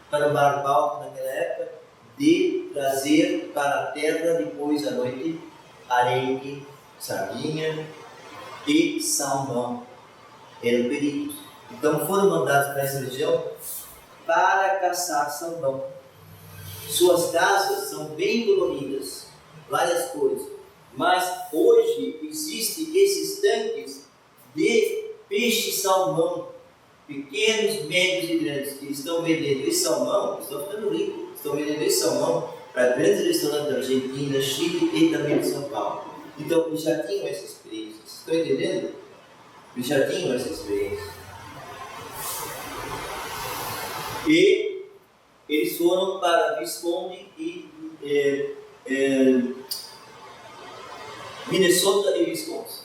para o Mar Báltico naquela época, de trazer para a terra depois à noite arenque, sardinha e salmão. Eram peritos. Então foram mandados para essa região para caçar salmão. Suas casas são bem coloridas, várias cores, mas hoje existem esses tanques de peixe-salmão, pequenos, médios e grandes, que estão vendendo esse salmão, estão ficando ricos, estão vendendo esse salmão para grandes restaurantes da Argentina, Chile e também de São Paulo. Então eles já tinham essa experiência, estão entendendo? Eles já tinham essa experiência. E eles foram para Visconde e Minnesota e Wisconsin,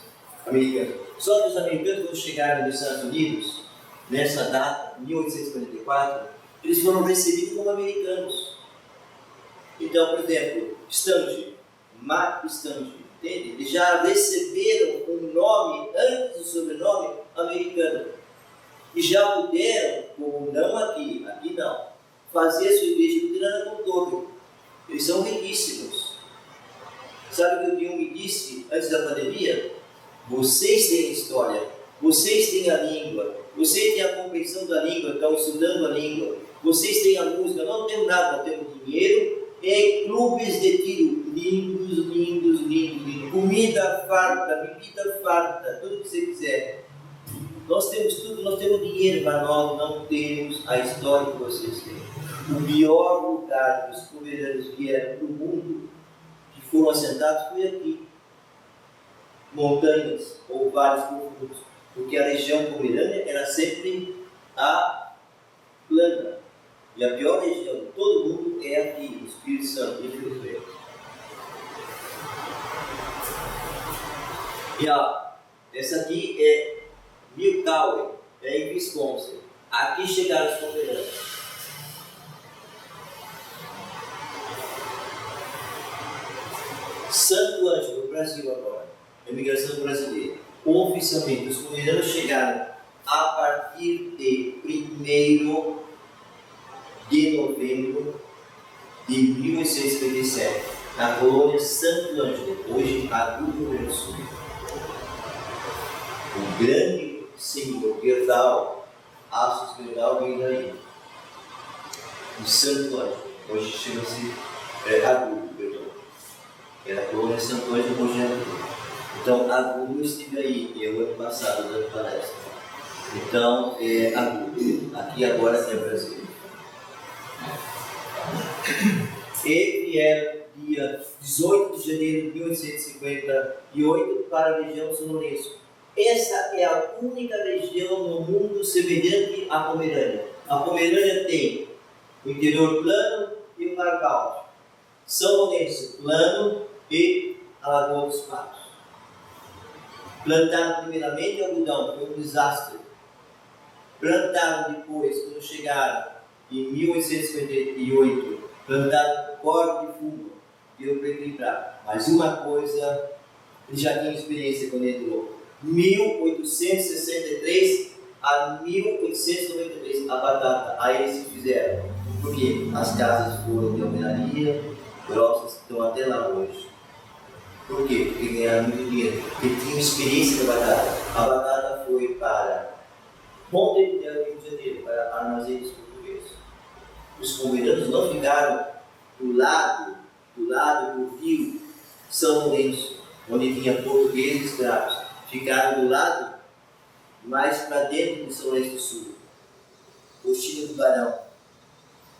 americanos. Só que os americanos, quando chegaram nos Estados Unidos, nessa data, 1844, eles foram recebidos como americanos. Então, por exemplo, Stange, Mac Stange, entende? Eles já receberam um nome antes do sobrenome americano. E já puderam, como não aqui não, fazer a sua igreja luterana com torre. Eles são riquíssimos. Sabe o que o Jung me disse antes da pandemia? Vocês têm história, vocês têm a língua, vocês têm a compreensão da língua, estão estudando a língua, vocês têm a música, não temos nada, nós temos dinheiro e clubes de tiro, lindos, lindos, lindos, lindos, comida farta, bebida farta, tudo que você quiser. Nós temos tudo, nós temos dinheiro, mas nós não temos a história que vocês têm. O pior lugar que os pomeranos vieram para o mundo, que foram assentados, foi aqui. Montanhas ou vales profundos. Porque a região pomerânia era sempre a plana. E a pior região de todo mundo é aqui, o Espírito Santo, infelizmente. E essa aqui é Miltower, é em Wisconsin. Aqui chegaram os pomeranos. Santo Ângelo, no Brasil agora, a imigração brasileira. Oficialmente, os pomeranos chegaram a partir de 1º de novembro de 1857, na colônia Santo Ângelo, hoje Agudo, Rio Grande do Sul. O grande senhor Gerdau, Alcides Gerdau, veio daí. O Santo Ângelo, hoje chama-se Agudo, perdão. Era a colônia Santo Ângelo, hoje é Agudo. Então, Agudo eu estive aí, eu ano passado, dando palestra. Então, Agudo, aqui agora é Brasil. E vieram dia 18 de janeiro de 1858 para a região São Lourenço. Essa é a única região no mundo semelhante à Pomerânia. A Pomerânia tem o interior plano e o Mar Báltico. São Lourenço plano e a Lagoa dos Patos. Plantaram primeiramente algodão, foi um desastre. Plantaram depois, quando chegaram em 1858, plantaram corda de fumo, deu para equilibrar. Mas uma coisa, ele já tinha experiência quando entrou. 1863 a 1893, a batata, aí eles fizeram. Porque as casas foram de alvenaria, grossas, estão até lá hoje. Por quê? Porque ganharam muito dinheiro. Porque tinham experiência da batata. A batata foi para Montevidéu, Rio de Janeiro, para armazéns portugueses. Os pomeranos não ficaram do lado do rio São Lourenço, onde tinha portugueses e escravos. Ficaram do lado mais para dentro de São Lourenço do Sul, Coxilha do Barão.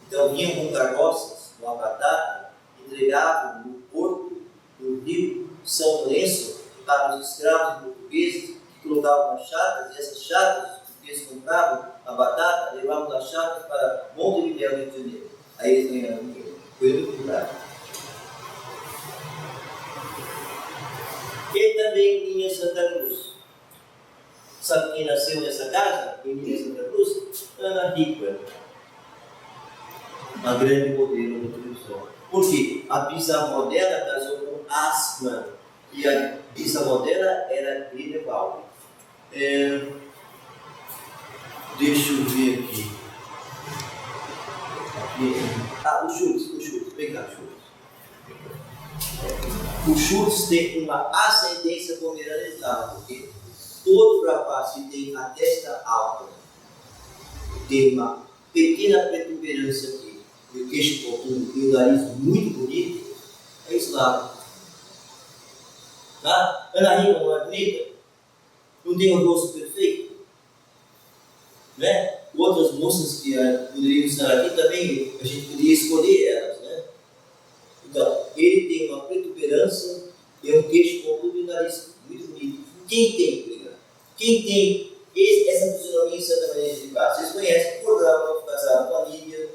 Então vinham com carroças, com a batata, entregavam no porto do rio São Lourenço para os escravos portugueses que colocavam nas chacras, e essas chacras, os portugueses compravam a batata, levavam das chacras para Montevidéu, Rio de Janeiro. Aí eles ganharam dinheiro. Foi muito cuidado. E também tinha Santa Cruz. Sabe quem nasceu nessa casa? Em Minas Santa Cruz? Ana Hickman. Uma grande modelo de televisão. Por quê? A bisavó dela casou com Assmann. E a bisavó dela era Grineval. Deixa eu ver aqui. O Schultz, pegar o Schultz tem uma ascendência pomeraniana, porque todo rapaz que tem a testa alta tem uma pequena protuberância aqui, o queixo profundo e o nariz muito bonito, é eslavo. Tá? Ana Rima não é bonita? Não tem um rosto perfeito? Né? Outras moças que poderiam estar aqui também, a gente podia escolher elas, né? Então, ele tem uma protuberância e um queixo profundo e um nariz muito bonito. Quem tem, quem tem essa fisionomia em Santa Maria de Paz? Vocês conhecem o programa Casado com a Lídia,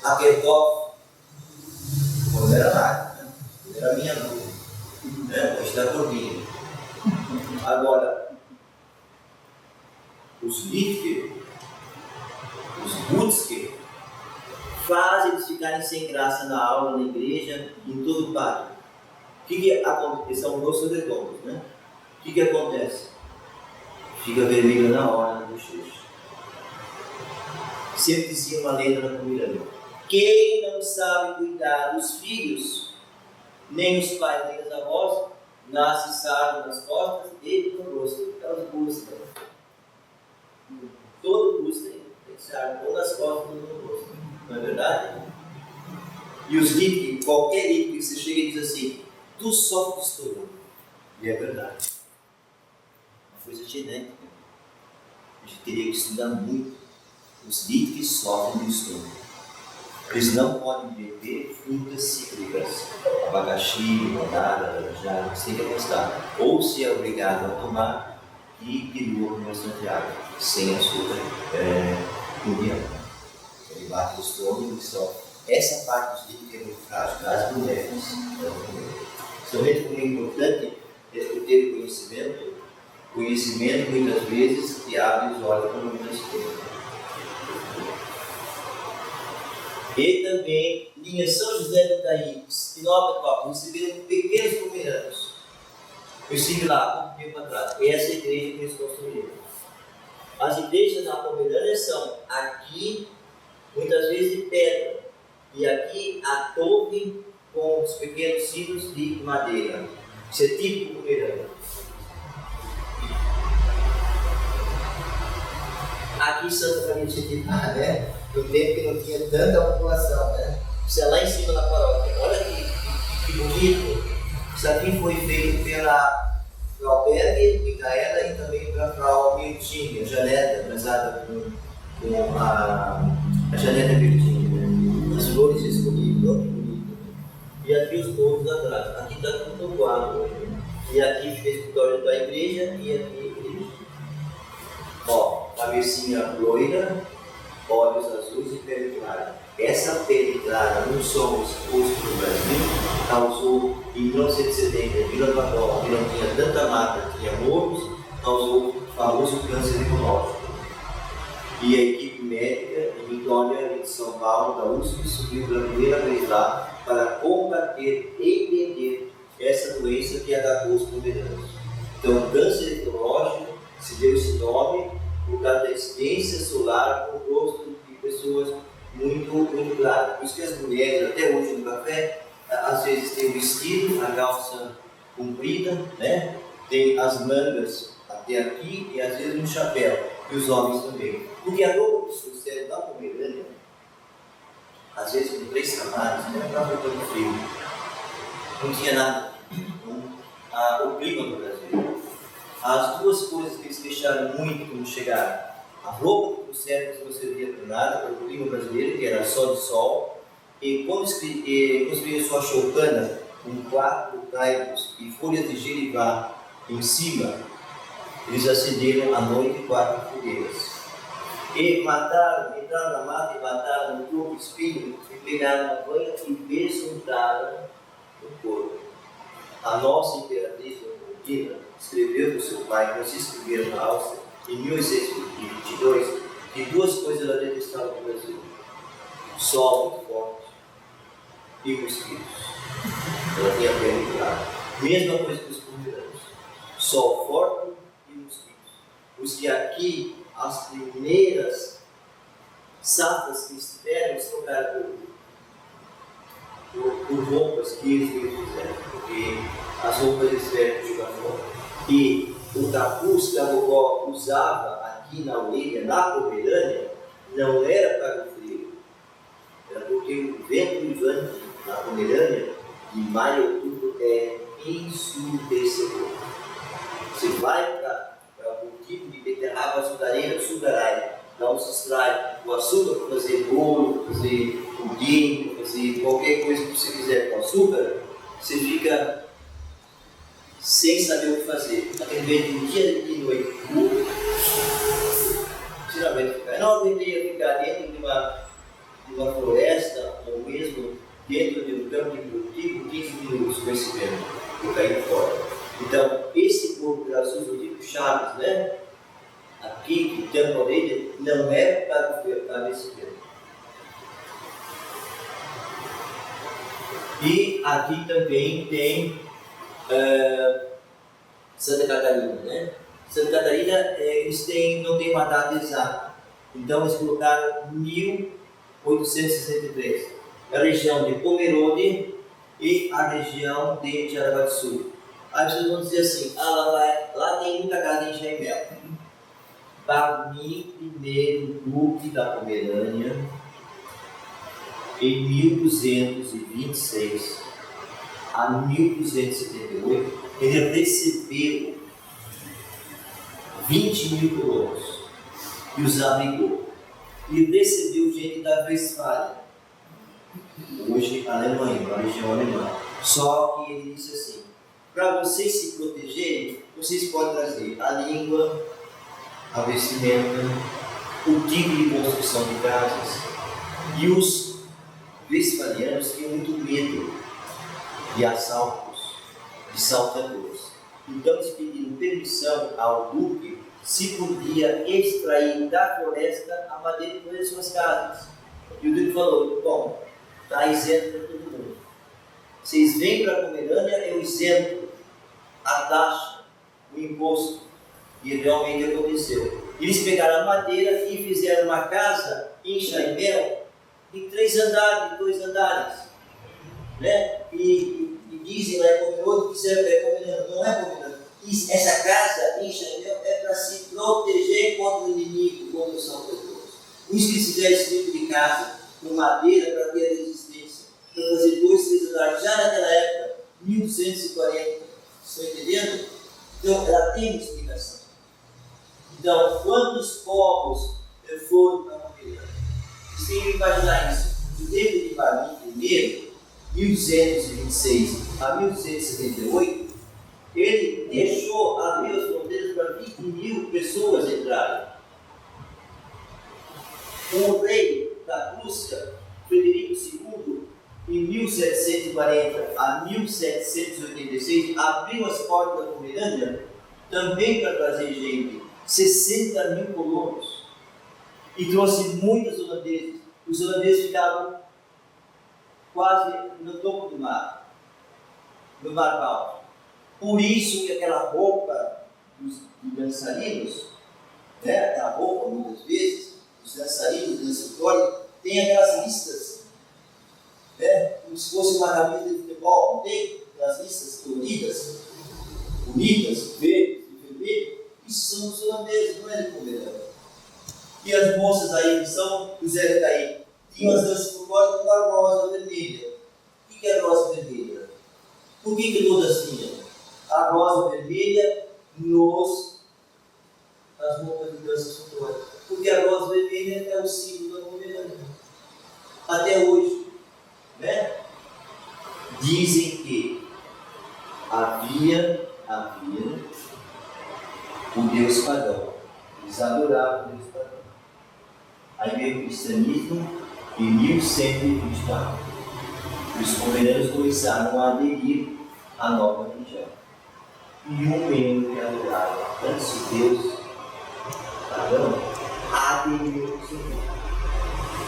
a Kerkhoff, quando era nada, né? Era minha mãe, né? Hoje está gordinha. Agora, os Littke, os Butzke, fazem eles ficarem sem graça na aula, na igreja, em todo o pátio. O que acontece? Eles são rostos redondos, né? O que acontece? Fica vermelho na hora do bochecha. Sempre dizia uma lenda na família: quem não sabe cuidar dos filhos, nem os pais, nem os avós, nasce sardo nas costas e no rosto. Elas buscam. Todo busto tem sardo, ou nas costas ou no rosto. Não é verdade? E os Littke, qualquer Littke que você chega e diz assim: tu sofres todo. E é verdade. Uma coisa genética. A gente teria que estudar muito. Os Littke sofrem do estômago. Eles não podem beber frutas cítricas, abacaxi, banana, laranjada, você tem que gostar. Ou se é obrigado a tomar, e perua com bastante água, sem açúcar, indiano. Ele bate o estômago e sofre. Essa parte dos Littke é muito frágil, as mulheres. Somente como é importante ter conhecimento. Conhecimento, muitas vezes, que abre os olhos para muitas coisas. E também, linha São José do Itaí, Sinop Top, receberam pequenos pomeranos. Eu estive lá há pouco tempo atrás. Essa igreja que eles construíram. As igrejas na Pomerânia são aqui, muitas vezes de pedra, e aqui a torre com os pequenos sinos de madeira. Isso é típico pomerano. Aqui em Santa Maria de Paz, né? No tempo que não tinha tanta população, né? Isso é lá em cima da paróquia. Olha que bonito. Isso aqui foi feito pela Frau Berger, Micaela, e também pela Frau Miltinha, Janeta, casada com a Janeta Miltinha, né? As flores escolhidas, muito bonito. E aqui os povos atrás. Aqui está tudo quadro. E aqui fica o escritório da igreja e aqui a igreja. Ó, cabecinha loira, olhos azuis e pele clara. Essa pele clara, não só exposto no Brasil, causou em 1970, em Vila Padrão, que não tinha tanta mata, tinha morros, causou o famoso câncer ecológico. E a equipe médica em Vitória, de São Paulo, da USP, subiu pela primeira vez lá para combater e entender essa doença que atacou os pomeranos. Então, câncer ecológico se deu esse nome por causa da incidência solar com o rosto de pessoas muito claras. Por isso que as mulheres, até hoje no café, às vezes tem o vestido, a calça comprida, né? Tem as mangas até aqui e às vezes um chapéu, e os homens também. Porque a roupa que sucede da Pomerânia, às vezes com 3 camadas, né? Para roupa de frio. Não tinha nada. O clima do Brasil. As duas coisas que eles fecharam muito quando chegaram: a roupa que trouxeram, que não servia para nada, para o clima brasileiro, que era só de sol, e quando construíram sua choupana com 4 caibros e folhas de jeribá em cima, eles acenderam à noite 4 fogueiras. E entraram na mata e mataram um tronco espinho, e pegaram a banha e besuntaram no corpo. A nossa imperatriz Leopoldina escreveu para o seu pai, Francisco I, na Áustria, em 1622, que 2 coisas ela detestava no Brasil: sol muito forte e mosquitos. Ela tem a pele clara. Mesma coisa que os pomerâneos. Sol forte e mosquitos. Os que aqui, as primeiras safras que estiveram, eles trocaram por roupas que eles mesmos fizeram, porque as roupas eles tiveram que jogar fora. E o capuz que a vovó usava aqui na orelha, na Pomerânia, não era para o frio, era porque o vento levante na Pomerânia, de maio a outubro, é ensurdecedor. Você vai para o tipo de beterraba, açucareira, açucarai, da onde se extrai o açúcar para fazer bolo, para fazer pudim, para fazer qualquer coisa que você quiser com açúcar, você fica sem saber o que fazer. Aquele vento de dia e de noite. Geralmente fica. Não deveria ficar dentro de uma floresta ou mesmo dentro de um campo de cultivo 15 minutos com esse vento, eu caí fora. Então, esse corpo graçoso, eu digo chaves, né? Aqui que tampa a orelha, não é para esse vento. E aqui também tem Santa Catarina, né? Santa Catarina, eles não tem uma data exata. Então, eles colocaram 1863. A região de Pomerode e a região de Jaraguá do Sul. Aí vocês vão dizer assim, lá tem muita casa em Jaimel. Para mim, primeiro duque da Pomerânia, em 1226 a 1278, ele recebeu 20 mil colonos e os abrigou. E recebeu gente da Westfália, hoje Alemanha, uma região alemã. Só que ele disse assim, para vocês se protegerem, vocês podem trazer a língua, a vestimenta, o tipo de construção de casas. E os westfalianos tinham muito medo de assaltos, de salteadores. Então eles pediram permissão ao duque se podia extrair da floresta a madeira para fazer suas casas. E o duque falou, bom, está isento para todo mundo. Vocês vêm para a Pomerânia, eu isento a taxa, o imposto. E realmente aconteceu. Eles pegaram a madeira e fizeram uma casa em Jaimel de 3 andares, 2 andares. Né? E dizem lá em Pomerode que não é Pomerode. Essa casa em Jaimel é para se proteger contra o inimigo, contra os salteadores. Por isso que eles fizeram esse tipo de casa com madeira para ter a resistência. Para fazer 2, 3 andares. Já naquela época, 1240. Estão entendendo? Então ela tem uma explicação. Então, quantos povos foram para a Pomerânia? Vocês têm que imaginar isso. O tempo de Valim I, 1226 a 1278, ele deixou abrir as fronteiras para 20 mil pessoas entrarem. O rei da Rússia, Frederico II, em 1740 a 1786, abriu as portas da Pomerânia também para trazer gente. 60 mil colonos e trouxe muitos holandeses. Os holandeses ficavam quase no topo do mar, no Mar Báltico. Por isso que aquela roupa dos dançarinos, né, aquela roupa muitas vezes, os dançarinos, dançadores, tem aquelas listas, né, como se fosse uma camisa de futebol, não tem? Aquelas listas coloridas, bonitas, verdes e vermelhas. Isso são os holandeses, não é de Pomerânia. E as moças aí de São José do Caí tinham as danças folclóricas com a rosa vermelha. O que é a rosa vermelha? Por que todas tinham a rosa vermelha nas roupas de danças folclóricas? Porque a rosa vermelha é o símbolo da Pomerânia. Até hoje, né? Dizem que havia o Deus pagão. Eles adoravam o Deus pagão. Aí veio o cristianismo em 1124. Os pomerânios começaram a aderir à nova religião. E um membro que adorava antes o Deus pagão aderiu ao Senhor.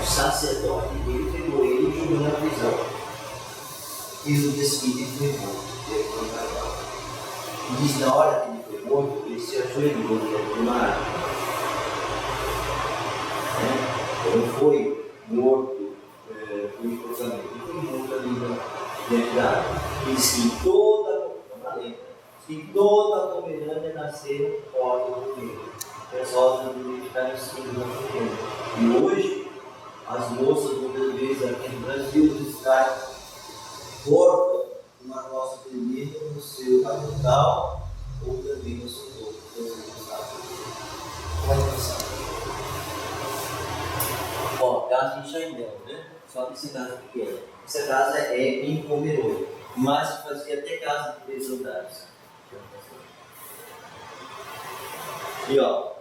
O sacerdote dele pegou ele e jogou na prisão. E no dia seguinte ele foi morto, ele foi no carnaval. E diz na hora que ele foi morto, ele se ajoelhou dentro de uma árvore. Ele não foi morto por enforcamento, ele foi morto ali dentro da árvore. Ele diz que toda a Pomerânia nasceram rodas do meio. As rodas do meio ficaram em cima da Pomerânia. E hoje, as moças, muitas vezes aqui no Brasil, cortam uma roça vermelha no seu avental ou também no seu corpo. Pode passar. Ó, casa em Chaindel, né? Só que essa casa pequena. Essa casa é em Pomerode, mas se fazia até casa de 3 andares. E ó,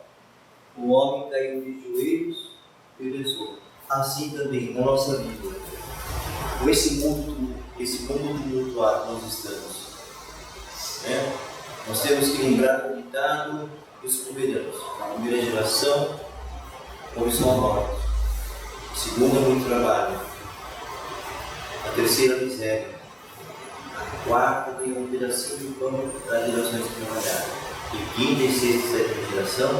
o homem caiu de joelhos e rezou. Assim também na nossa vida, com esse mundo tumultuado que nós estamos, né? Nós temos que lembrar do ditado dos pomerâneos. A primeira geração, como são mortos. A segunda, muito trabalho. A terceira, miséria. A quarta, tem um pedacinho de pão para as gerações que trabalharam. E quinta, e sexta e sétima geração,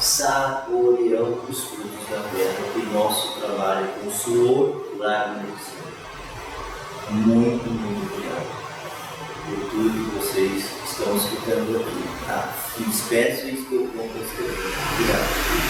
saboreando os frutos da terra, que nosso trabalho é com suor, lágrimas e sangue. Muito obrigado por tudo que vocês estão escutando aqui. Tá? Me despeço e estou com vocês. Obrigado.